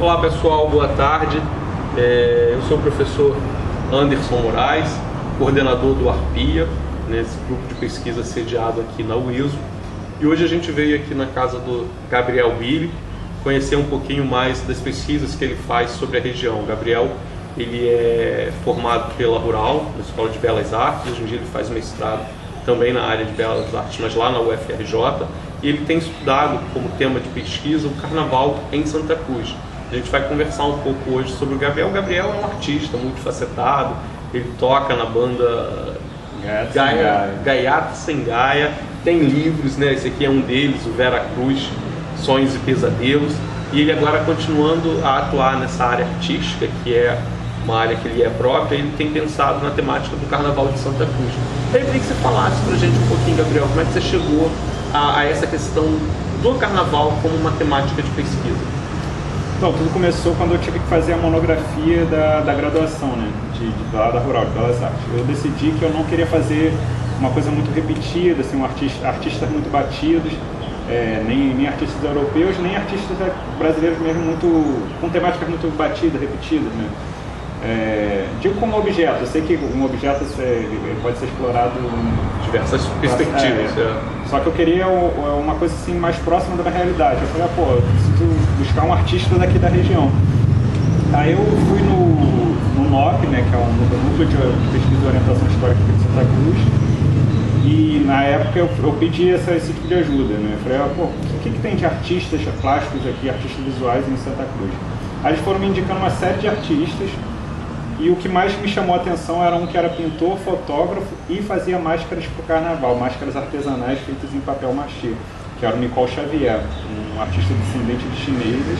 Olá pessoal, boa tarde. Eu sou o professor Anderson Moraes, coordenador do ARPIA, nesse grupo de pesquisa sediado aqui na UISO. E hoje a gente veio aqui na casa do Gabriel Billy conhecer um pouquinho mais das pesquisas que ele faz sobre a região. O Gabriel, ele é formado pela Rural, na Escola de Belas Artes. Hoje em dia ele faz mestrado também na área de Belas Artes, mas lá na UFRJ. E ele tem estudado como tema de pesquisa o Carnaval em Santa Cruz. A gente vai conversar um pouco hoje sobre o Gabriel. O Gabriel é um artista multifacetado, ele toca na banda Gaiata Sem Gaia, tem livros, né? Esse aqui é um deles, o Vera Cruz, Sonhos e Pesadelos, e ele agora continuando a atuar nessa área artística, que é uma área que ele é própria. Ele tem pensado na temática do Carnaval de Santa Cruz. Eu queria que você falasse pra gente um pouquinho, Gabriel, como é que você chegou a essa questão do Carnaval como uma temática de pesquisa. Então, tudo começou quando eu tive que fazer a monografia da graduação, né, lá da Rural, de Belas Artes. Eu decidi que eu não queria fazer uma coisa muito repetida, assim, artistas muito batidos, nem artistas europeus, nem artistas brasileiros mesmo com temáticas muito batidas, repetidas, né. Digo como objeto, eu sei que um objeto pode ser explorado em diversas perspectivas. Só que eu queria uma coisa assim mais próxima da minha realidade. Eu falei, eu preciso buscar um artista daqui da região. Aí eu fui no NOP, né, que é um Núcleo de Pesquisa e Orientação Histórica de Santa Cruz, e na época eu pedi esse tipo de ajuda, né. Eu falei, o que tem de artistas plásticos aqui, artistas visuais em Santa Cruz? Aí eles foram me indicando uma série de artistas. E o que mais me chamou a atenção era um que era pintor, fotógrafo e fazia máscaras para o carnaval, máscaras artesanais feitas em papel machê, que era o Nicole Xavier, um artista descendente de chineses,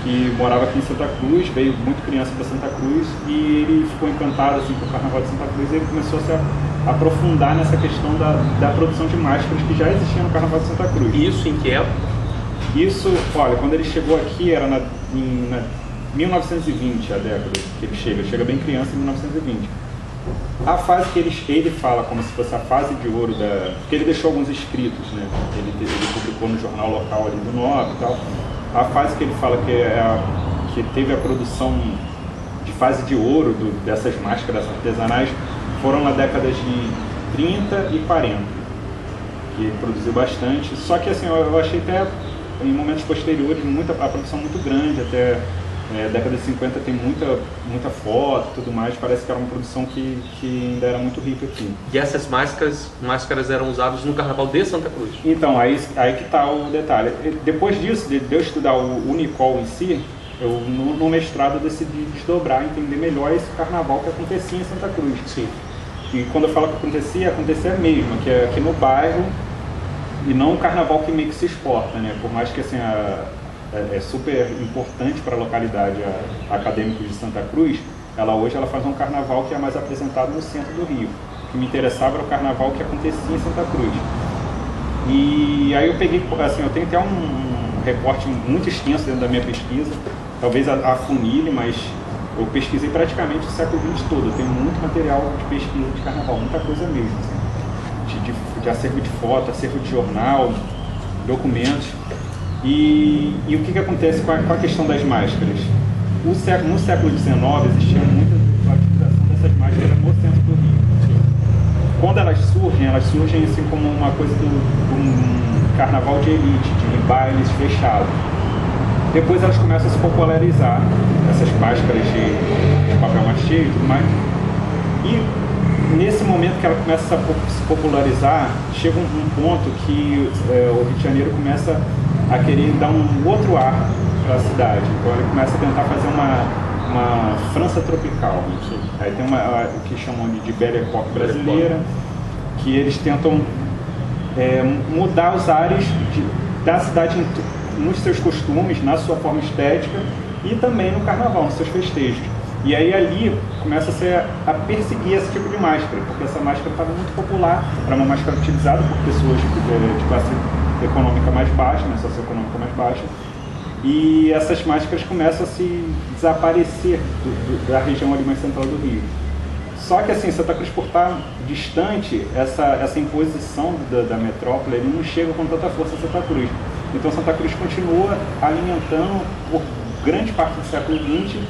que morava aqui em Santa Cruz, veio muito criança para Santa Cruz, e ele ficou encantado assim, com o Carnaval de Santa Cruz, e ele começou a se aprofundar nessa questão da produção de máscaras que já existia no Carnaval de Santa Cruz. E isso em que época? Isso, olha, quando ele chegou aqui era em 1920, a década que ele chega bem criança em 1920. A fase que ele fala como se fosse a fase de ouro porque ele deixou alguns escritos, né? Ele publicou no jornal local ali do NOP e tal. A fase que ele fala que teve a produção de fase de ouro dessas máscaras artesanais foram na década de 30 e 40, que ele produziu bastante. Só que assim, eu achei até em momentos posteriores a produção muito grande, até década de 50 tem muita foto e tudo mais, parece que era uma produção que ainda era muito rica aqui. E essas máscaras eram usadas no Carnaval de Santa Cruz? Então, aí que está o detalhe. Depois disso, de eu estudar o Nicole em si, eu no mestrado decidi desdobrar, entender melhor esse carnaval que acontecia em Santa Cruz. Sim. E quando eu falo que acontecia mesmo, que é aqui no bairro, e não um carnaval que meio que se exporta, né? Por mais que assim, é super importante para a localidade acadêmica de Santa Cruz, hoje ela faz um carnaval que é mais apresentado no centro do Rio. O que me interessava era o carnaval que acontecia em Santa Cruz. E aí eu peguei, assim, eu tenho até um recorte muito extenso dentro da minha pesquisa, talvez afunile, mas eu pesquisei praticamente o século XX todo. Eu tenho muito material de pesquisa de carnaval, muita coisa mesmo, assim, de acervo de foto, acervo de jornal, documentos. E o que acontece com a questão das máscaras? No século XIX existia muita utilização dessas máscaras no centro do Rio. Quando elas surgem assim como uma coisa um carnaval de elite, de bailes fechados. Depois elas começam a se popularizar, essas máscaras de papel machê e tudo mais. E nesse momento que ela começa a se popularizar, chega um ponto que o Rio de Janeiro começa a querer dar um outro ar para a cidade. Então ele começa a tentar fazer uma França tropical. Aí tem o que chamam de Belle Époque brasileira, que eles tentam mudar os ares da cidade nos seus costumes, na sua forma estética e também no carnaval, nos seus festejos. E aí ali começa a perseguir esse tipo de máscara, porque essa máscara estava muito popular, era uma máscara utilizada por pessoas de classe econômica mais baixa, né, socioeconômica mais baixa, e essas máscaras começam a se desaparecer da região ali mais central do Rio. Só que assim, Santa Cruz, por estar distante, essa imposição da metrópole ele não chega com tanta força a Santa Cruz. Então Santa Cruz continua alimentando grande parte do século XX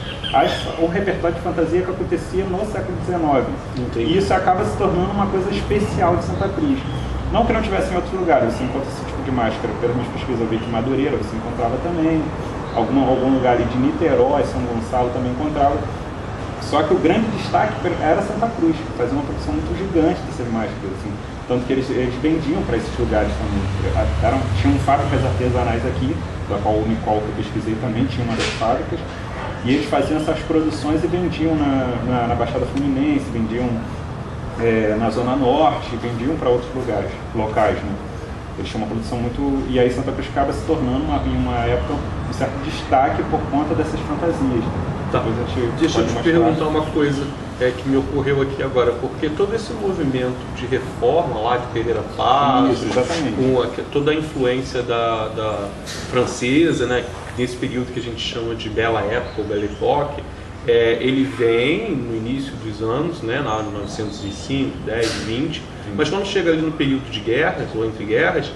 o repertório de fantasia que acontecia no século XIX. Entendi. E isso acaba se tornando uma coisa especial de Santa Cruz. Não que não tivesse em outros lugares, você encontra esse tipo de máscara, pelas minhas pesquisas eu vi que Madureira você encontrava também, algum lugar ali de Niterói, São Gonçalo também encontrava. Só que o grande destaque era Santa Cruz, fazia uma produção muito gigante dessas máscaras, assim. Tanto que eles vendiam para esses lugares também. Tinham fábricas artesanais aqui, da qual o Unicol que eu pesquisei também tinha uma das fábricas, e eles faziam essas produções e vendiam na Baixada Fluminense, vendiam na Zona Norte, vendiam para outros locais, né? Eles tinham uma produção muito... E aí Santa Cruz acaba se tornando, em uma época, um certo destaque por conta dessas fantasias. Tá. Deixa eu te perguntar uma coisa que me ocorreu aqui agora, porque todo esse movimento de reforma lá de Pereira Passos, com toda a influência da francesa, né, nesse período que a gente chama de Bela Época ou Belle Époque, ele vem no início dos anos, né, na 1905, 10, 20, mas quando chega ali no período de guerras ou entre guerras,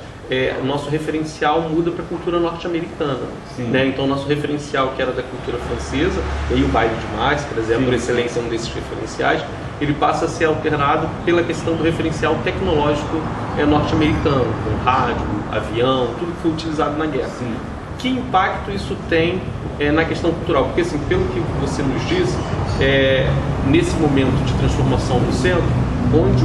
o nosso referencial muda para a cultura norte-americana, né? Então o nosso referencial, que era da cultura francesa, e aí o baile de máscaras por excelência um desses referenciais, ele passa a ser alternado pela questão do referencial tecnológico norte-americano, com rádio, avião, tudo que foi utilizado na guerra. Que impacto isso tem na questão cultural? Porque, assim, pelo que você nos disse, nesse momento de transformação do centro, onde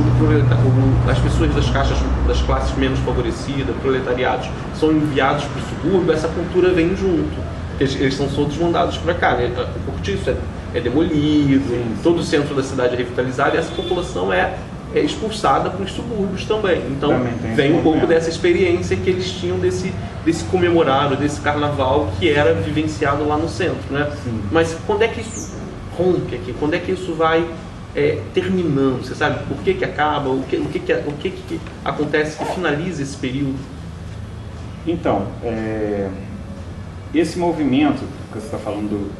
as pessoas das classes menos favorecidas, proletariados, são enviados para o subúrbio, essa cultura vem junto. Eles são todos mandados para cá, né? O cortiço é demolido, todo o centro da cidade é revitalizado e essa população é expulsada para os subúrbios também. Então vem um pouco dessa experiência que eles tinham desse comemorado, desse carnaval que era vivenciado lá no centro, né? Mas quando é que isso rompe aqui? Quando é que isso vai terminando? Você sabe por que acaba? O que acontece que finaliza esse período? Então, esse movimento que você está falando,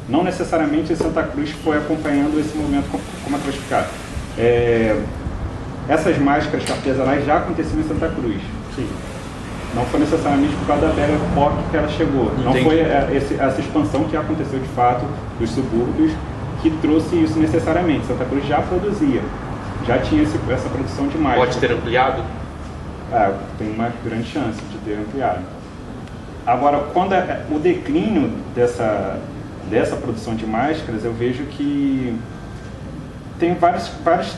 não necessariamente Santa Cruz foi acompanhando esse movimento, como é que eu vou explicar? Essas máscaras artesanais já aconteciam em Santa Cruz. Não foi necessariamente por causa da Belle Époque que ela chegou. Não foi essa expansão que aconteceu de fato dos subúrbios que trouxe isso necessariamente. Santa Cruz já produzia, já tinha essa produção de máscara. Pode ter ampliado? Tem uma grande chance de ter ampliado. Agora, quando o declínio dessa produção de máscaras, eu vejo que tem várias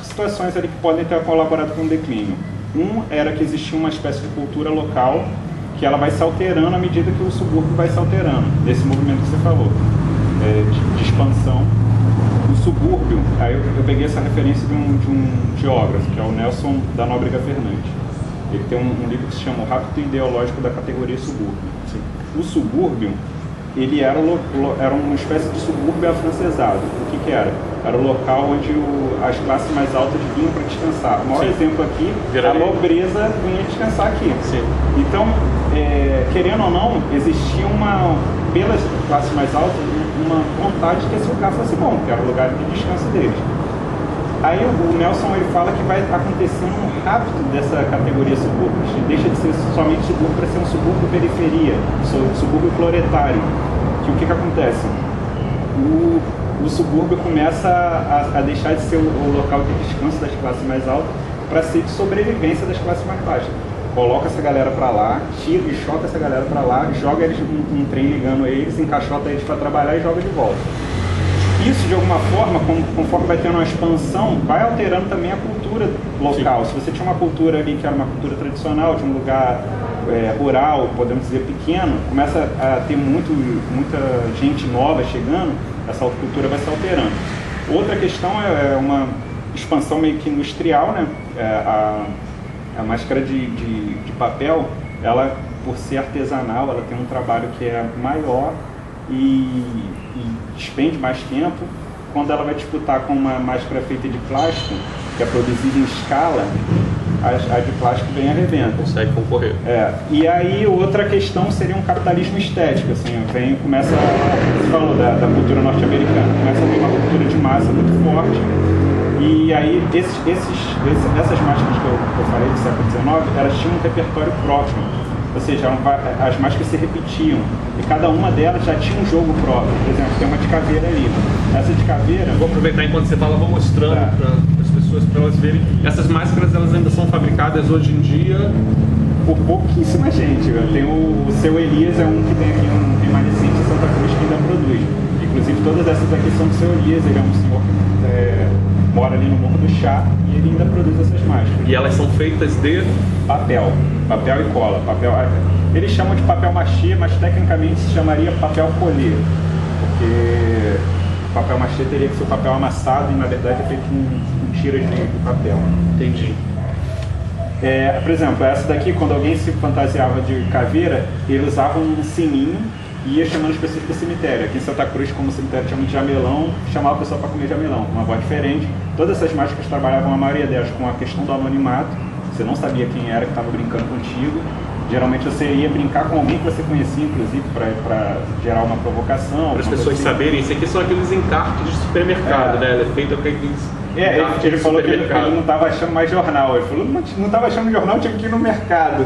situações ali que podem ter colaborado com o declínio. Era que existia uma espécie de cultura local que ela vai se alterando à medida que o subúrbio vai se alterando, desse movimento que você falou, de expansão. O subúrbio, aí eu peguei essa referência de um geógrafo, que é o Nelson da Nóbrega Fernandes. Ele tem um livro que se chama O Rapto Ideológico da Categoria Subúrbio. O subúrbio, ele era uma espécie de subúrbio afrancesado. O que era? Era o local onde as classes mais altas vinham para descansar. O maior exemplo aqui, a nobreza vinha descansar aqui. Então, querendo ou não, existia pelas classes mais altas, uma vontade de que esse lugar fosse bom, que era o lugar de descanso deles. Aí o Nelson ele fala que vai acontecendo um rapto dessa categoria subúrbio, deixa de ser somente subúrbio para ser um subúrbio periferia, subúrbio proletário. Que o que acontece? O subúrbio começa a deixar de ser o local de descanso das classes mais altas para ser de sobrevivência das classes mais baixas. Coloca essa galera para lá, tira e choca essa galera para lá, joga eles num trem ligando eles, encaixota eles para trabalhar e joga de volta. Isso, de alguma forma, conforme vai tendo uma expansão, vai alterando também a cultura local. Se você tinha uma cultura ali que era uma cultura tradicional, de um lugar rural, podemos dizer pequeno, começa a ter muita gente nova chegando, essa cultura vai se alterando. Outra questão é uma expansão meio que industrial, né? A máscara de papel, ela, por ser artesanal, ela tem um trabalho que é maior e despende mais tempo. Quando ela vai disputar com uma máscara feita de plástico, que é produzida em escala, a de plástico vem a revenda. Consegue concorrer. E aí outra questão seria um capitalismo estético, assim, começa, você falou da cultura norte-americana, começa a ter uma cultura de massa muito forte. E aí essas máscaras que eu falei do século XIX, elas tinham um repertório próprio. ou seja, as mágicas se repetiam, e cada uma delas já tinha um jogo próprio. Por exemplo, tem uma de caveira ali. Essa de caveira... Vou aproveitar enquanto você fala, vou mostrando para as pessoas, para elas verem. Essas máscaras, elas ainda são fabricadas hoje em dia? Por pouquíssima gente. Tem o Seu Elias, é um que tem aqui um remanescente de Santa Cruz que ainda produz. Inclusive todas essas aqui são do Seu Elias, ele é um senhor que mora ali no Morro do Chá e ele ainda produz essas máscaras. E elas são feitas de? Papel e cola. Eles chamam de papel machê, mas tecnicamente se chamaria papel colê, porque o papel machê teria que ser o papel amassado e na verdade é feito com tiras de papel. Entendi. Por exemplo, essa daqui, quando alguém se fantasiava de caveira, ele usava um sininho e ia chamando as pessoas para o cemitério. Aqui em Santa Cruz, como o cemitério chama de jamelão, chamava a pessoa para comer jamelão, com uma voz diferente. Todas essas mágicas trabalhavam, a maioria delas, com a questão do anonimato. Você não sabia quem era que estava brincando contigo. Geralmente você ia brincar com alguém que você conhecia, inclusive, para gerar uma provocação. Para as pessoas saberem, isso aqui são aqueles encartes de supermercado, né? Ele é feito aqueles... ele falou que ele não estava achando mais jornal. Ele falou, não estava achando jornal, tinha que ir no mercado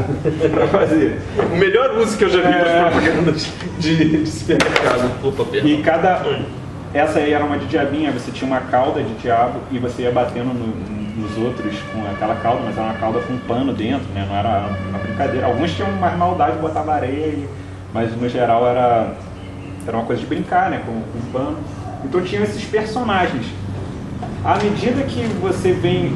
para fazer. O melhor uso que eu já vi para propagandas de supermercado. Opa, e essa aí era uma de diabinha, você tinha uma cauda de diabo e você ia batendo nos outros com aquela cauda, mas era uma cauda com um pano dentro, né? Não era uma brincadeira. Alguns tinham mais maldade, botavam areia, mas no geral era uma coisa de brincar, né? Com um pano. Então tinham esses personagens. À medida que você vem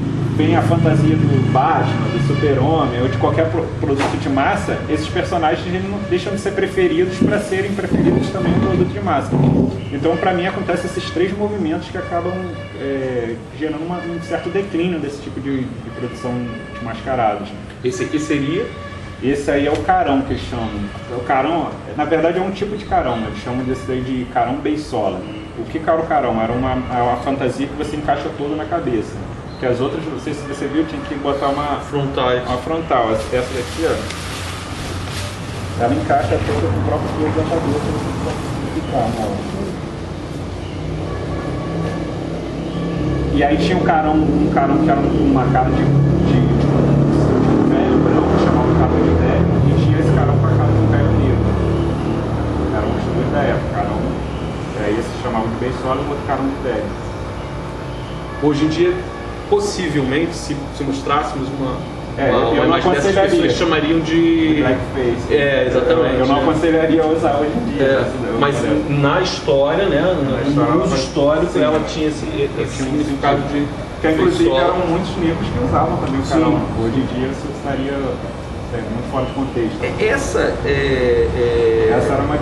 a fantasia do Batman, do Super-Homem ou de qualquer produto de massa, esses personagens não deixam de ser preferidos para serem preferidos também no produto de massa. Então, para mim, acontecem esses três movimentos que acabam gerando um certo declínio desse tipo de produção de mascarados. Esse aqui seria? Esse aí é o carão que eles chamam. O carão, na verdade, é um tipo de carão. Eles chamam desse daí de carão beisola. O que era o carão? Era uma fantasia que você encaixa toda na cabeça. Que as outras, não sei se você viu, tinha que botar uma frontal. Essa daqui, ó, ela encaixa toda com o próprio fio exatador para você ficar, né? E aí tinha um carão que era uma cara de velho branco, chamava carão de velho, e tinha esse carão com a cara de um velho negro. Eram os dois da época, carão. Esse chamava de beisola e o outro carão de velho. Hoje em dia, possivelmente, se mostrássemos uma imagem dessas pessoas chamariam de... blackface. Exatamente. Eu não aconselharia usar hoje em dia. Mas na história, né, no uso histórico, ela tinha esse significado de... Que inclusive eram muitos negros que usavam também o carão. Hoje em dia isso estaria muito fora de contexto. Essa era uma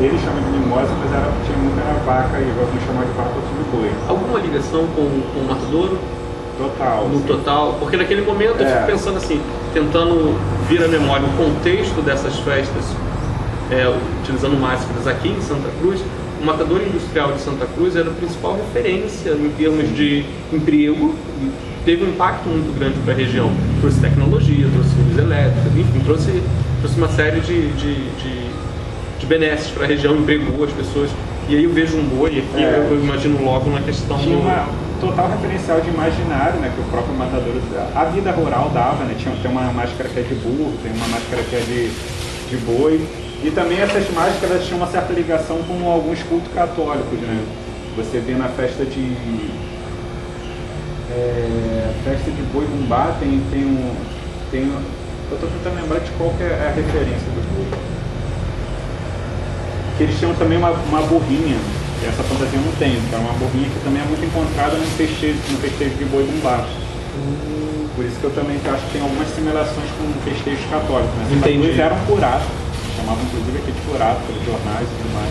ele chama de mimosa, mas tinha muita vaca e vamos chamar de vaca de boi. Alguma ligação com o matadouro? Total. No total, porque naquele momento eu fico pensando assim, tentando vir à memória o contexto dessas festas, utilizando máscaras aqui em Santa Cruz. O Matadouro Industrial de Santa Cruz era a principal referência em termos de emprego, teve um impacto muito grande para a região. Trouxe tecnologia, trouxe luz elétrica, enfim, trouxe uma série de benesses para a região, empregou as pessoas. E aí eu vejo um boi aqui, eu imagino logo na questão tinha uma total referencial de imaginário, né, que o próprio Matadouro, a vida rural dava, né, tem uma máscara que é de burro, tem uma máscara que é de boi, e também essas máscaras tinham uma certa ligação com alguns cultos católicos, né, você vê na festa de boi bumbá, eu tô tentando lembrar de qual que é a referência do boi. Que eles tinham também uma burrinha, que essa fantasia eu não tenho, que é uma burrinha que também é muito encontrada no festejo de boi bumbá. Por isso que eu também acho que tem algumas simulações com festejos católicos. Né? Eles eram curato, chamavam inclusive aqui de curato pelos jornais e tudo mais.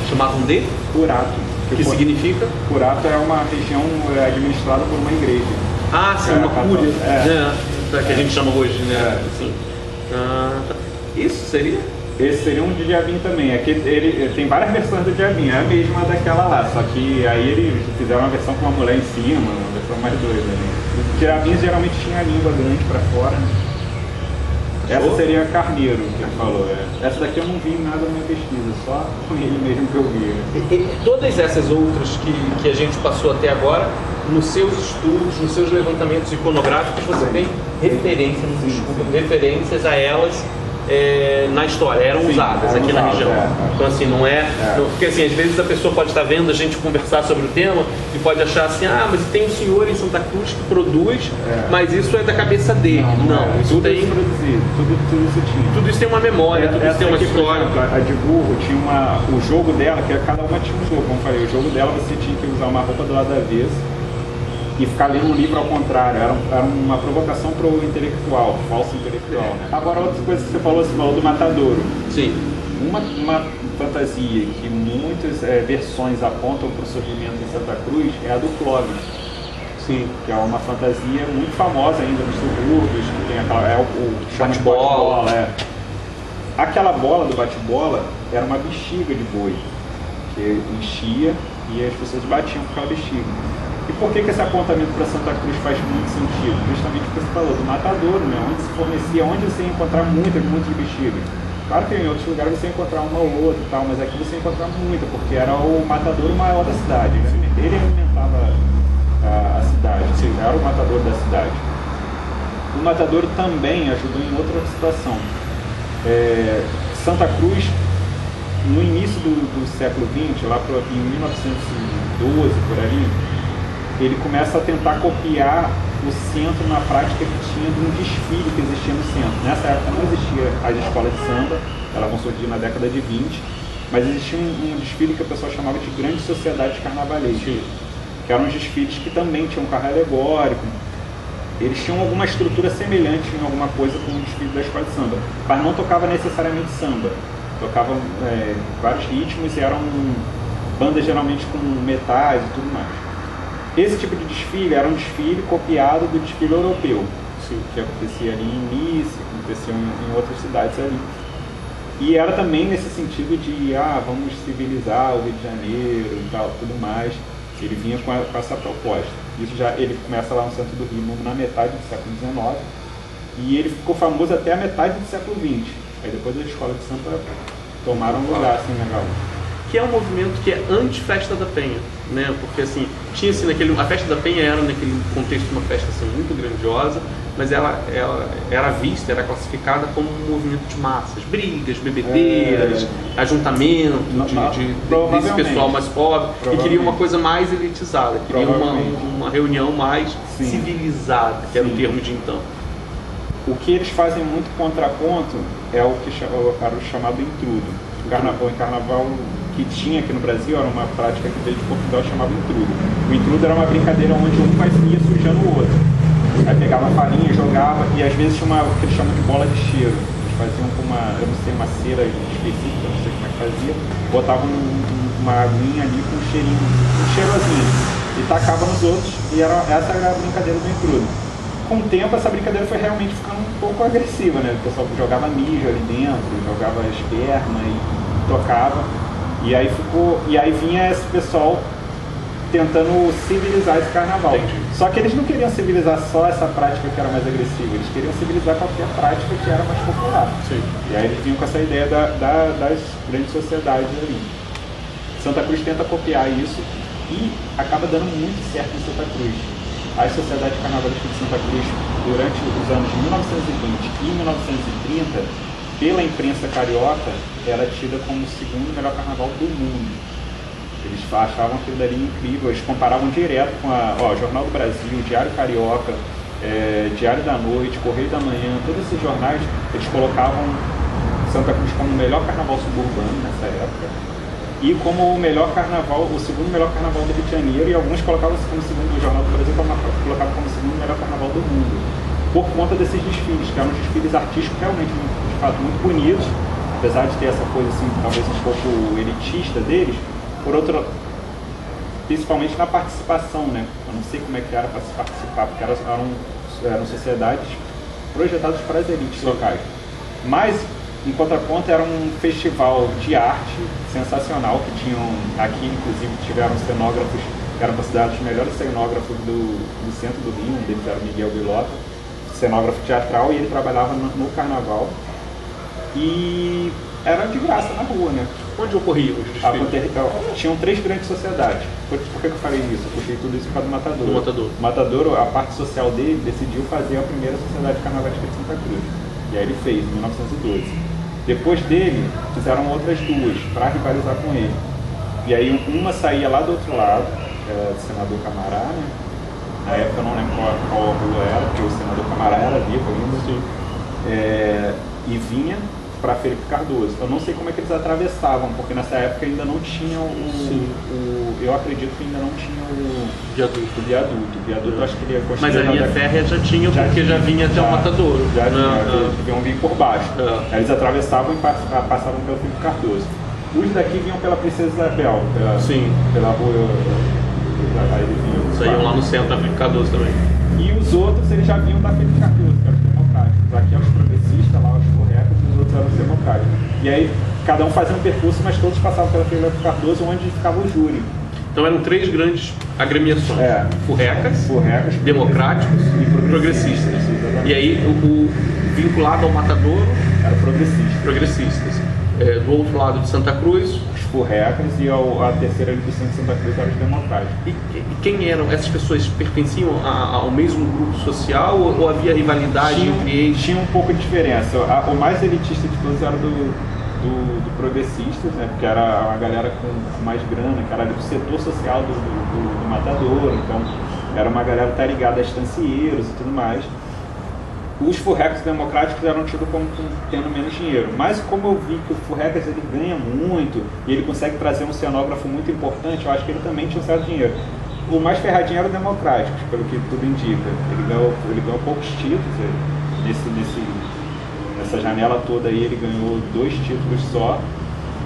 Chamavam de? Curato. Que significa? Curato é uma região administrada por uma igreja. Ah, sim, uma cúria. Que a gente chama hoje, né? Assim. Isso seria? Esse seria um de diabinho também. Aqui ele tem várias versões do diabinho, é a mesma daquela lá, só que aí eles fizeram uma versão com uma mulher em cima, uma versão mais doida. Né? Os diabinhos geralmente tinham a língua grande para fora. Né? Essa seria Carneiro, que ele falou. Essa daqui eu não vi nada na minha pesquisa, só com ele mesmo que eu vi. E todas essas outras que a gente passou até agora, nos seus estudos, nos seus levantamentos iconográficos, você tem referências a elas na história, eram usadas aqui na região. Então assim, não é... Porque assim, às vezes a pessoa pode estar vendo a gente conversar sobre o tema e pode achar assim, mas tem um senhor em Santa Cruz que produz, mas isso é da cabeça dele. Não, isso tudo tem... Isso produzido, tudo isso tinha. Tudo isso tem uma memória, tudo isso tem uma história. Por exemplo, a de burro tinha o jogo dela, que cada uma tinha um jogo, como eu falei, o jogo dela você tinha que usar uma roupa do lado avesso e ficar lendo um livro ao contrário, era uma provocação para o intelectual, falso intelectual. Né? Agora, outra coisa que você falou do matadouro. Sim. Uma fantasia que muitas versões apontam para o surgimento em Santa Cruz é a do Clóvis. Sim. Que é uma fantasia muito famosa ainda nos subúrbios, que tem aquela, o que chama de bate-bola. Aquela bola do bate-bola era uma bexiga de boi, que enchia e as pessoas batiam com aquela bexiga. E por que esse apontamento para Santa Cruz faz muito sentido? Justamente o que você falou, do matadouro, né? Onde se fornecia, onde você ia encontrar muita bexiga. Claro que em outros lugares você ia encontrar uma ou outra e tal, mas aqui você ia encontrar muita, porque era o matadouro maior da cidade, né? Ele alimentava a cidade, era o matador da cidade. O matadouro também ajudou em outra situação. Santa Cruz, no início do século XX, lá em 1912, por ali, ele começa a tentar copiar o centro na prática que tinha de um desfile que existia no centro. Nessa época não existia as escolas de samba, elas vão surgir na década de 20, mas existia um desfile que o pessoal chamava de grandes sociedades carnavalescas, que eram os desfiles que também tinham carro alegórico. Eles tinham alguma estrutura semelhante em alguma coisa com o desfile da escola de samba, mas não tocava necessariamente samba. Tocavam vários ritmos e eram bandas geralmente com metais e tudo mais. Esse tipo de desfile era um desfile copiado do desfile europeu, que acontecia ali em Nice, acontecia em outras cidades ali. E era também nesse sentido de, vamos civilizar o Rio de Janeiro e tal, tudo mais. Ele vinha com essa proposta. Ele começa lá no centro do Rio na metade do século XIX e ele ficou famoso até a metade do século XX. Aí depois a escola de samba tomaram lugar assim legal. Que é um movimento que é anti-Festa da Penha, né? Porque assim, tinha assim, a Festa da Penha era naquele contexto uma festa assim, muito grandiosa, mas ela era vista, era classificada como um movimento de massas, brigas, bebedeiras, ajuntamento desse pessoal mais pobre, e queria uma coisa mais elitizada, queria uma reunião mais civilizada, que era o termo de então. O que eles fazem muito contraponto é o que era o chamado intrudo. O carnaval que tinha aqui no Brasil era uma prática que veio de Portugal chamada intrudo. O intrudo era uma brincadeira onde um ia sujando o outro. Aí pegava a farinha, jogava e às vezes tinha o que eles chamam de bola de cheiro. Eles faziam com uma cera específica, não sei como é que fazia, botavam uma aguinha ali com um cheirinho, um cheirosinho, e tacava nos outros, e essa era a brincadeira do intrudo. Com o tempo essa brincadeira foi realmente ficando um pouco agressiva, né? O pessoal jogava mijo ali dentro, jogava esperma e tocava. E aí vinha esse pessoal tentando civilizar esse carnaval. Entendi. Só que eles não queriam civilizar só essa prática que era mais agressiva, eles queriam civilizar qualquer prática que era mais popular. Sim. E aí eles vinham com essa ideia das grandes sociedades ali. Santa Cruz tenta copiar isso e acaba dando muito certo em Santa Cruz. As sociedades carnavalescas de Santa Cruz, durante os anos de 1920 e 1930, pela imprensa carioca, era tida como o segundo melhor carnaval do mundo. Eles achavam aquilo dali incrível, eles comparavam direto com o Jornal do Brasil, Diário Carioca, Diário da Noite, Correio da Manhã, todos esses jornais, eles colocavam Santa Cruz como o melhor carnaval suburbano nessa época. E como o segundo melhor carnaval do Rio de Janeiro, e alguns colocavam como segundo, o Jornal do Brasil colocava como segundo melhor carnaval do mundo, por conta desses desfiles, que eram desfiles artísticos realmente, de fato, muito bonitos, apesar de ter essa coisa assim, talvez um pouco elitista deles, principalmente na participação, né? Eu não sei como é que era para se participar, porque eram sociedades projetadas para as elites locais. Mas, em contraponto, era um festival de arte sensacional, que tinham aqui, inclusive, tiveram cenógrafos que eram considerados os melhores cenógrafos do centro do Rio, um deles era o Miguel Bilota, cenógrafo teatral, e ele trabalhava no carnaval. E era de graça na rua, né? Onde ocorriam os desfiles? Tinham 3 grandes sociedades. Por que eu falei isso? Eu puxei tudo isso por causa do Matadouro. Do Matadouro. O Matadouro, a parte social dele, decidiu fazer a primeira sociedade carnavalesca de Santa Cruz. E aí ele fez, em 1912. Depois dele, fizeram outras 2 para rivalizar com ele. E aí uma saía lá do outro lado, senador Camará, né? Na época eu não lembro qual rua era, porque o senador Camará era vivo ainda. E vinha para Felipe Cardoso. Eu não sei como é que eles atravessavam, porque nessa época ainda não tinha eu acredito que ainda não tinha o viaduto. Eu acho que ele ia construir. Mas a linha férrea já tinha, porque já vinha até o Matadouro. Já tinha, deviam vir por baixo. Aí eles atravessavam e passavam pelo Felipe Cardoso. Os daqui vinham pela Princesa Isabel, pela rua. Aí eles vinham. Saíam lá no centro da Felipe Cardoso também. E os outros eles já vinham da Felipe Cardoso, que eram os democráticos. Aqui eram os progressistas, lá os corretos, e os outros eram os democráticos. E aí cada um fazia um percurso, mas todos passavam pela Felipe Cardoso, onde ficava o júri. Então eram 3 grandes agremiações: furrecas, democráticos e progressistas. E aí o vinculado ao Matadouro era progressistas. Do outro lado de Santa Cruz, os furrecas, e a terceira ali do centro de Santa Cruz eram os democráticos. E quem eram? Essas pessoas pertenciam ao mesmo grupo social ou havia rivalidade entre eles? Tinha um pouco de diferença. O mais elitista de todos era do progressistas, né? Porque era uma galera com mais grana, que era do setor social do Matadouro, então era uma galera que tá ligada a estancieiros e tudo mais. Os furrecas democráticos eram tidos como tendo menos dinheiro, mas como eu vi que o furrecas ele ganha muito e ele consegue trazer um cenógrafo muito importante, eu acho que ele também tinha um certo dinheiro. O mais ferradinho era o democráticos, pelo que tudo indica. Ele ganhou poucos títulos, nessa janela toda aí ele ganhou 2 títulos só.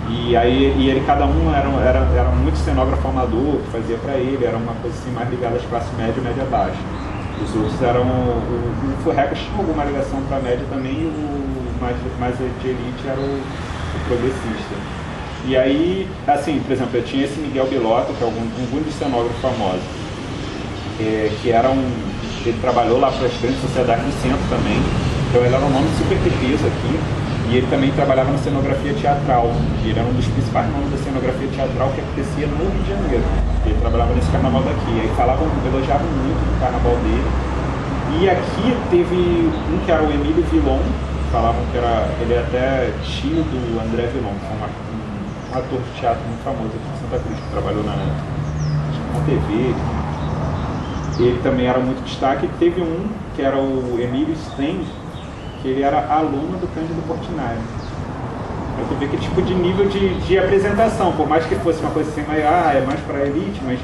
E ele, cada um era muito cenógrafo amador que fazia para ele, era uma coisa assim mais ligada às classes média e média baixa. Os outros eram. O furrecas tinha alguma ligação para a média também, e o mais de elite era o progressista. E aí, assim, por exemplo, eu tinha esse Miguel Bilotto, que é um grande cenógrafo famoso, que era ele trabalhou lá para as grandes sociedades do centro também, então ele era um nome super de peso aqui, e ele também trabalhava na cenografia teatral, e ele era um dos principais nomes da cenografia teatral que acontecia no Rio de Janeiro. Ele trabalhava nesse carnaval daqui, aí elogiavam muito do carnaval dele. E aqui teve um que era o Emílio Vilon, falavam que ele é até tio do André Vilon, que é um ator de teatro muito famoso aqui em Santa Cruz, que trabalhou na TV. Ele também era muito destaque. Teve um que era o Emílio Stein, que ele era aluno do Cândido Portinari. Aí tu vê que tipo de nível de apresentação, por mais que fosse uma coisa assim, é mais para elite, mas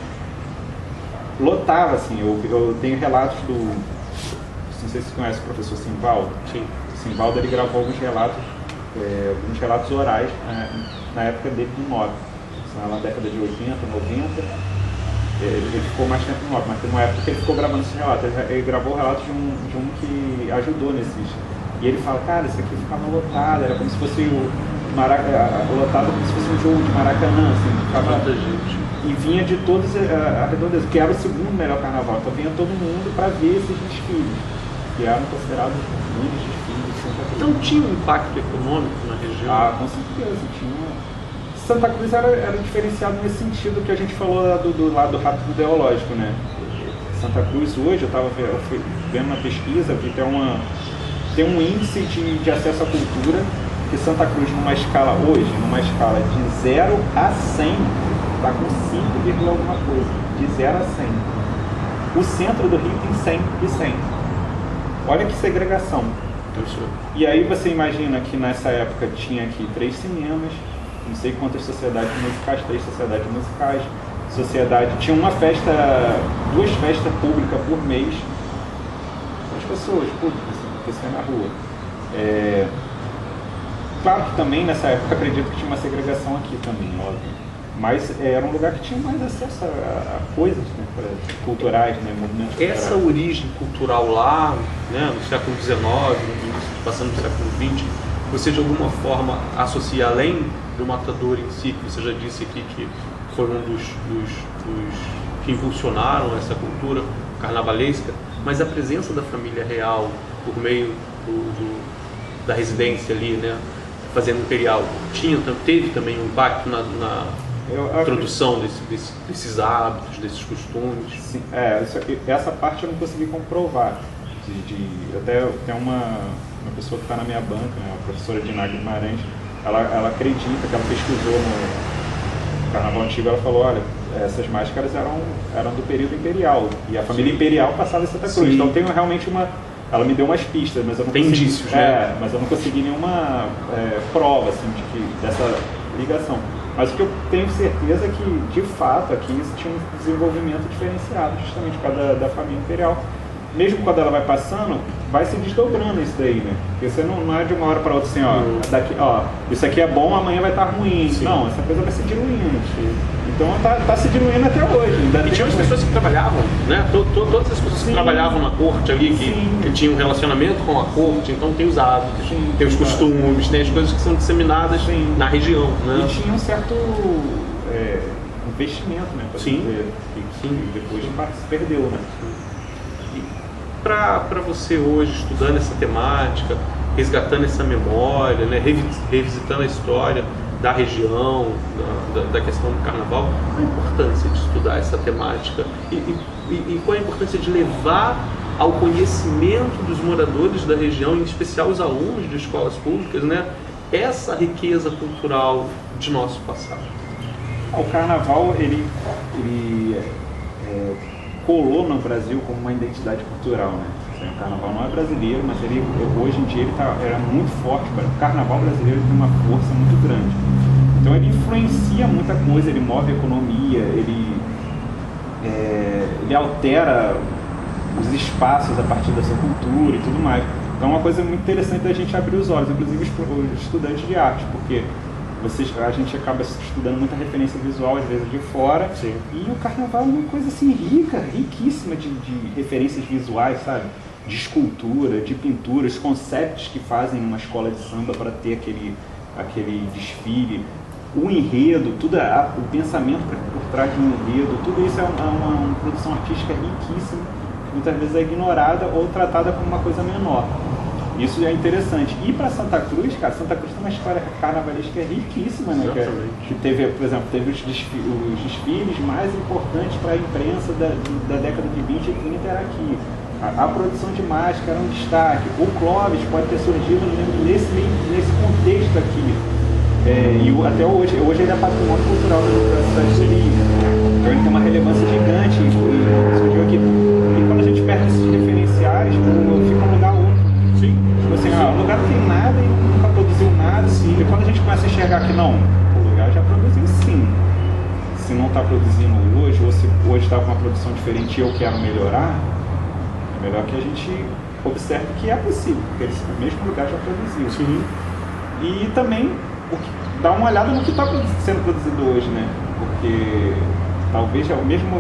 lotava, assim. Eu tenho relatos não sei se você conhece o professor Simvaldo. Sim. O Simvaldo, ele gravou alguns relatos orais na época dele do NOB, na década de 80, 90. Ele ficou mais tempo no NOB, mas teve uma época que ele ficou gravando esses relatos. Ele gravou relatos de um que ajudou nesses. E ele fala, cara, isso aqui ficava lotado, era como se fosse lotado como se fosse um jogo de Maracanã, assim, ficava muita gente. E vinha de todas as redondezas, que era o segundo melhor carnaval, então vinha todo mundo para ver esses desfiles, que eram considerados grandes desfiles de Santa Cruz. Então tinha um impacto econômico na região? Com certeza, tinha. Santa Cruz era diferenciado nesse sentido que a gente falou do lado rápido ideológico, né? Santa Cruz hoje, eu fui vendo uma pesquisa, vi que tem um índice de acesso à cultura, que Santa Cruz numa escala de 0 a 100, está com 5, alguma coisa, de 0 a 100. O centro do Rio tem 100 e 100. Olha que segregação. E aí você imagina que nessa época tinha aqui 3 cinemas, não sei quantas sociedades musicais, 3 sociedades musicais, tinha 2 festas públicas por mês, as pessoas públicas, assim, na rua. Claro que também nessa época acredito que tinha uma segregação aqui também, óbvio. Mas era um lugar que tinha mais acesso a coisas, né, culturais, né, movimentos culturais. Essa origem cultural lá, né, no século XIX, passando pro século XX, você de alguma forma associa, além do Matadouro em si, que você já disse aqui que foi um dos que impulsionaram essa cultura carnavalesca, mas a presença da família real por meio da residência ali, né, Fazenda Imperial, teve também um impacto na introdução desses hábitos, desses costumes? Sim, essa parte eu não consegui comprovar. Até tem uma pessoa que está na minha banca, né, a professora Dina Guimarães, ela acredita que ela pesquisou no Carnaval Antigo, ela falou, olha, essas máscaras eram do período imperial, e a família imperial passava em Santa Cruz. Sim. Então tem realmente ela me deu umas pistas, mas eu não consegui, indícios, né? Mas eu não consegui nenhuma prova assim, dessa ligação. Mas o que eu tenho certeza é que, de fato, aqui existia um desenvolvimento diferenciado, justamente por causa da família imperial. Mesmo quando ela vai passando, vai se desdobrando isso daí, né? Porque você não é de uma hora para outra assim, isso aqui é bom, amanhã vai estar ruim. Sim. Não, essa coisa vai se diluindo. Sim. Então tá se diluindo até hoje. E tinha as pessoas que trabalhavam, né? Todas as pessoas que trabalhavam na corte ali, que tinham um relacionamento com a corte, então tem os hábitos, tem os costumes, tem as coisas que são disseminadas na região, né? E tinha um certo investimento, né? Dizer, que depois se perdeu, né? Para você hoje, estudando essa temática, resgatando essa memória, né, revisitando a história da região, da questão do carnaval, qual a importância de estudar essa temática e qual a importância de levar ao conhecimento dos moradores da região, em especial os alunos de escolas públicas, né, essa riqueza cultural de nosso passado? O carnaval, ele colou no Brasil como uma identidade cultural, né? O carnaval não é brasileiro, mas hoje em dia ele era muito forte. O carnaval brasileiro tem uma força muito grande. Então ele influencia muita coisa, ele move a economia, ele altera os espaços a partir da sua cultura e tudo mais. Então é uma coisa muito interessante da gente abrir os olhos, inclusive os estudantes de arte, porque a gente acaba estudando muita referência visual, às vezes de fora. Sim. E o carnaval é uma coisa assim riquíssima de referências visuais, sabe? De escultura, de pintura, os conceitos que fazem numa escola de samba para ter aquele desfile, o enredo, o pensamento por trás de um enredo, tudo isso é uma produção artística riquíssima, que muitas vezes é ignorada ou tratada como uma coisa menor. Isso é interessante. E para Santa Cruz, cara, Santa Cruz tem uma história carnavalesca riquíssima, né? Que teve, por exemplo, os desfiles mais importantes para a imprensa da década de 20 e 30 era aqui. A produção de máscara era um destaque. O Clóvis pode ter surgido nesse contexto aqui. E até hoje ele é patrimônio cultural da cidade de Rio. Então ele tem uma relevância gigante e surgiu aqui. E quando a gente perde esses referenciais, fica um lugar único. Sim. Tipo assim, o lugar não tem nada e nunca produziu nada. Sim. E quando a gente começa a enxergar que não, o lugar já produziu sim. Se não está produzindo hoje, ou se hoje está com uma produção diferente e eu quero melhorar, é melhor que a gente observe que é possível, porque esse mesmo lugar já produziu. Sim. E também dá uma olhada no que está sendo produzido hoje, né? Porque talvez é o mesma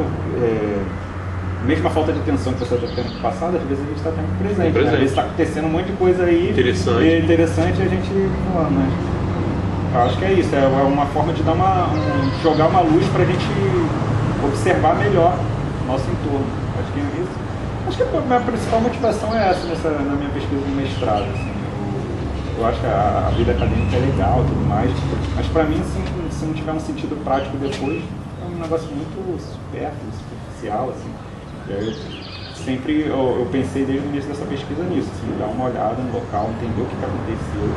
falta de atenção que você está tendo no passado, às vezes a gente está tendo presente. Né? Às vezes está acontecendo um monte de coisa aí interessante e a gente fala, né? Eu acho que é isso, é uma forma de jogar uma luz para a gente observar melhor o nosso entorno. Acho que é isso. Acho que a minha principal motivação é essa na minha pesquisa de mestrado. Assim. Eu acho que a vida acadêmica é legal e tudo mais, mas para mim, assim, se não tiver um sentido prático depois, é um negócio muito supérfluo, superficial, assim. E aí eu pensei desde o início dessa pesquisa nisso, assim, dar uma olhada no local, entender o que aconteceu.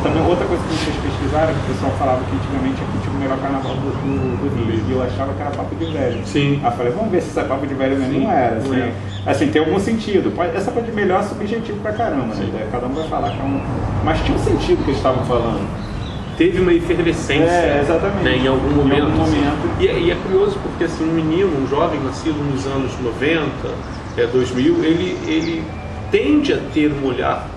Também, outra coisa que me fez pesquisar era que o pessoal falava que antigamente aqui tinha o melhor carnaval do Rio, e eu achava que era papo de velho. Sim. Aí eu falei, vamos ver se isso é papo de velho mesmo. Não era, assim. Assim, tem algum sentido. Essa coisa de melhor é subjetivo pra caramba, né? Cada um vai falar que é um... Mas tinha um sentido que eles estavam falando. Teve uma efervescência, exatamente. Né, em algum momento. Assim. E é curioso porque assim, um jovem nascido nos anos 90, 2000, ele tende a ter um olhar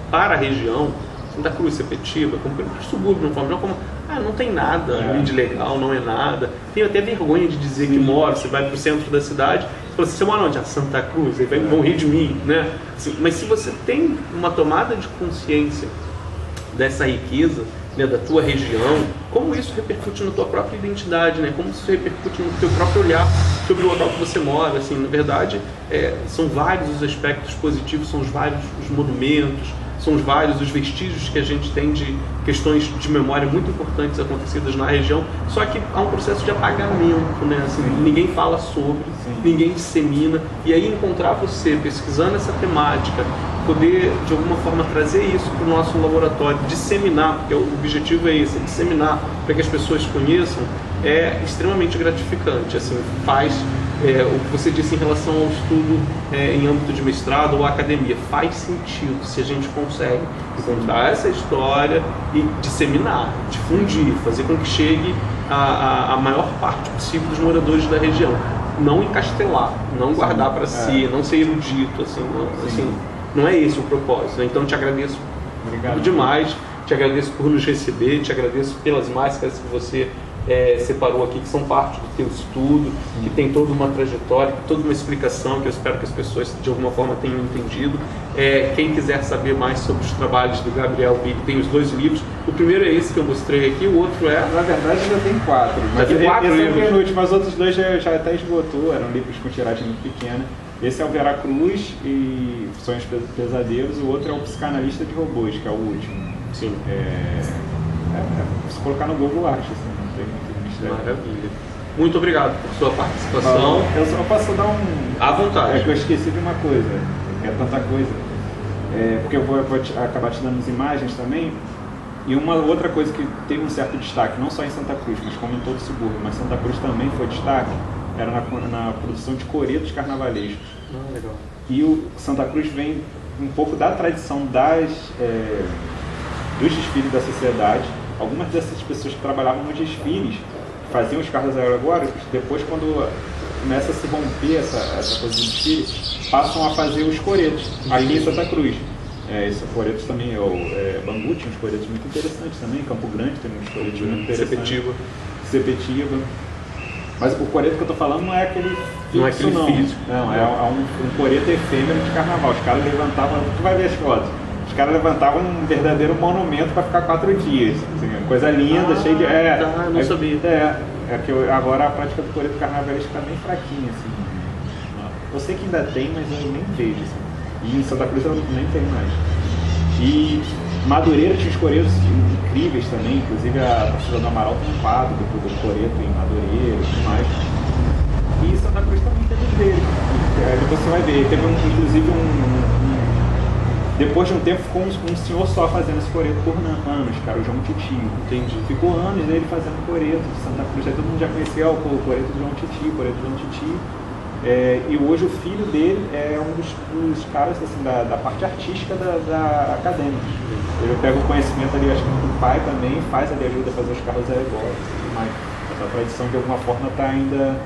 para a região, Santa Cruz, Sepetiba, como o subúrbio, de uma forma como não tem nada ali de legal, não é nada. Tenho até vergonha de dizer que moro, você vai para o centro da cidade, fala assim, você mora onde? Santa Cruz, aí vão rir de mim, né? Assim, mas se você tem uma tomada de consciência dessa riqueza, né, da tua região, como isso repercute na tua própria identidade, né? Como isso repercute no teu próprio olhar sobre o local que você mora. Assim, na verdade, são vários os aspectos positivos, são vários os monumentos, são vários os vestígios que a gente tem de questões de memória muito importantes acontecidas na região, só que há um processo de apagamento, né? Assim, ninguém fala sobre, ninguém dissemina, e aí encontrar você pesquisando essa temática, poder de alguma forma trazer isso para o nosso laboratório, disseminar, porque o objetivo é esse, disseminar para que as pessoas conheçam, é extremamente gratificante. Assim, faz o que você disse em relação ao estudo em âmbito de mestrado ou academia, faz sentido se a gente consegue encontrar essa história e disseminar, difundir, fazer com que chegue a maior parte possível dos moradores da região, não encastelar, não guardar para si, não ser erudito, assim, não é esse o propósito, né? Então te agradeço demais, te agradeço por nos receber, te agradeço pelas máscaras que você separou aqui, que são parte do teu estudo, que tem toda uma trajetória, toda uma explicação, que eu espero que as pessoas de alguma forma tenham entendido. Quem quiser saber mais sobre os trabalhos do Gabriel Billy, tem os 2 livros. O primeiro é esse que eu mostrei aqui, o outro Na verdade ainda tem 4, mas esse é o penúltimo, mas os outros 2 já até esgotou, eram livros com tiragem muito pequena. Esse é o Veracruz e Sonhos Pesadelos, o outro é o Psicanalista de Robôs, que é o último. Sim. Se colocar no Google, acha, assim, não tem muito mistério. Maravilha. Muito obrigado por sua participação. Eu só posso dar à vontade. É que eu esqueci de uma coisa, é tanta coisa. Porque eu vou acabar te dando as imagens também. E uma outra coisa que teve um certo destaque, não só em Santa Cruz, mas como em todo o subúrbio, mas Santa Cruz também foi destaque, era na produção de coretos carnavalescos. Legal. E o Santa Cruz vem um pouco da tradição dos desfiles da sociedade. Algumas dessas pessoas que trabalhavam nos desfiles, faziam os carros alegóricos, depois quando começa a se romper essa coisa de desfile, passam a fazer os coretos, aqui em Santa Cruz. Esses coretos também, Bangu tinha uns coretos muito interessantes também, Campo Grande tem uns coretos muito interessantes. Sepetiba. Mas o coreto que eu tô falando não é aquele fixo, não. Físico. Não, é um coreto efêmero de carnaval. Os caras levantavam, tu vai ver as fotos, os caras levantavam um verdadeiro monumento para ficar 4 dias. Assim, coisa linda, cheia de... eu não sabia. Agora a prática do coreto carnavalesco está bem fraquinha, assim. Eu sei que ainda tem, mas eu nem vejo, assim. E em Santa Cruz eu nem tem mais. E Madureira tinha os coretos incríveis também, inclusive a torcida do Amaral tem um quadro do coreto em Madureira e tudo mais. E Santa Cruz também teve os dele. Aí você vai ver, teve inclusive depois de um tempo ficou um senhor só fazendo esse coreto por anos, cara, o João Titio. Entendi. Ficou anos dele fazendo coreto de Santa Cruz, aí todo mundo já conhecia o coreto do João Titio, e hoje o filho dele é um dos caras assim, da parte artística da acadêmica. Ele pega o conhecimento ali, acho que do pai também, faz ali, ajuda a fazer os carros alegóricos, mas essa tradição de alguma forma está ainda...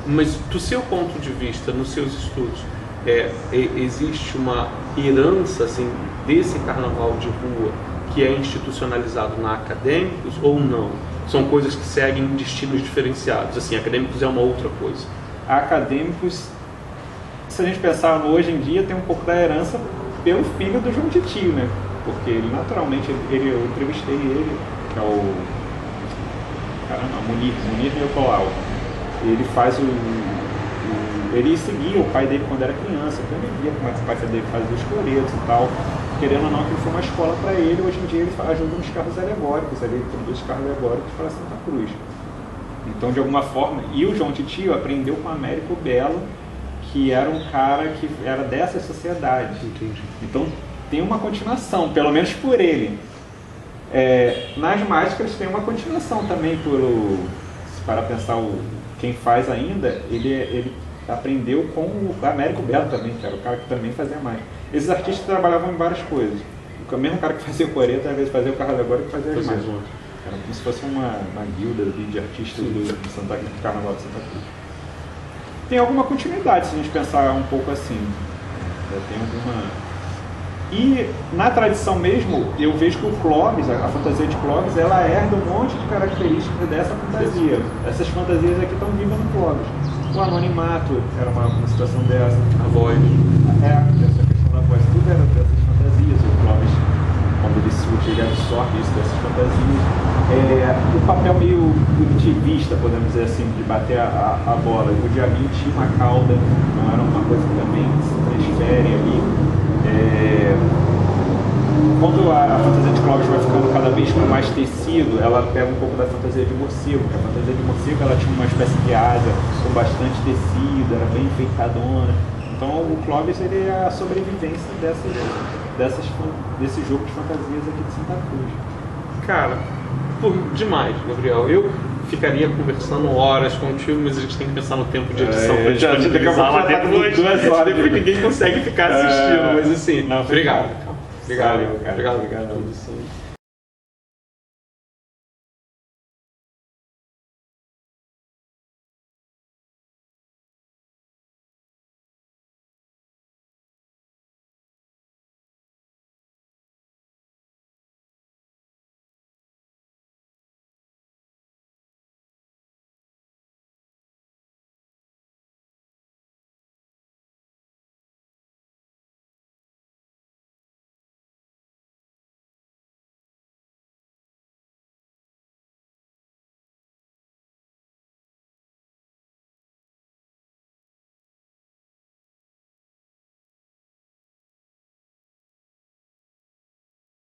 Mas do seu ponto de vista, nos seus estudos, existe uma herança assim, desse carnaval de rua que é institucionalizado na Acadêmicos ou não? São coisas que seguem destinos diferenciados, assim, Acadêmicos é uma outra coisa. A Acadêmicos, se a gente pensar hoje em dia, tem um pouco da herança pelo filho do João Titio, né? Porque ele naturalmente, eu entrevistei ele, que é o Munir Neocolau. Ele faz ele seguia o pai dele quando era criança, então ele via como é que o pai dele fazia os coretos e tal. Querendo ou não, que foi uma escola para ele. Hoje em dia ele ajuda nos carros alegóricos, ele produz carros alegóricos para Santa Cruz. Então, de alguma forma, e o João Titio aprendeu com o Américo Belo, que era um cara que era dessa sociedade. Entendi. Então, tem uma continuação, pelo menos por ele. Nas mágicas tem uma continuação também, para pensar quem faz ainda, ele aprendeu com o Américo Belo também, que era o cara que também fazia mágica. Esses artistas trabalhavam em várias coisas. O mesmo cara que fazia o coreto, às vezes fazia o carro alegórico e fazia as mágicas. Era como se fosse uma guilda de artistas do Carnaval de Santa Cruz. Tem alguma continuidade, se a gente pensar um pouco assim. Tem alguma... E na tradição mesmo, eu vejo que o Clóvis, a fantasia de Clóvis, ela herda um monte de características dessa fantasia. Essas fantasias aqui estão vivas no Clóvis. O anonimato era uma situação dessa. A voz. Essa questão da voz. Tudo era dessas fantasias. O Clóvis, quando ele absorve isso dessas fantasias. pista, podemos dizer assim, de bater a bola. O diabinho tinha uma cauda, não era uma coisa que também se transfere ali. Quando a fantasia de Clóvis vai ficando cada vez com mais tecido, ela pega um pouco da fantasia de morcego. A fantasia de morcego ela tinha uma espécie de asa com bastante tecido, era bem enfeitadona. Então o Clóvis ele é a sobrevivência desse jogo de fantasias aqui de Santa Cruz. Cara, demais, Gabriel. Eu ficaria conversando horas contigo, mas a gente tem que pensar no tempo de edição pra disponibilizar lá depois. 2 horas. Depois ninguém consegue ficar assistindo, mas assim, não, obrigado. Obrigado, cara. Obrigado por tudo, assim.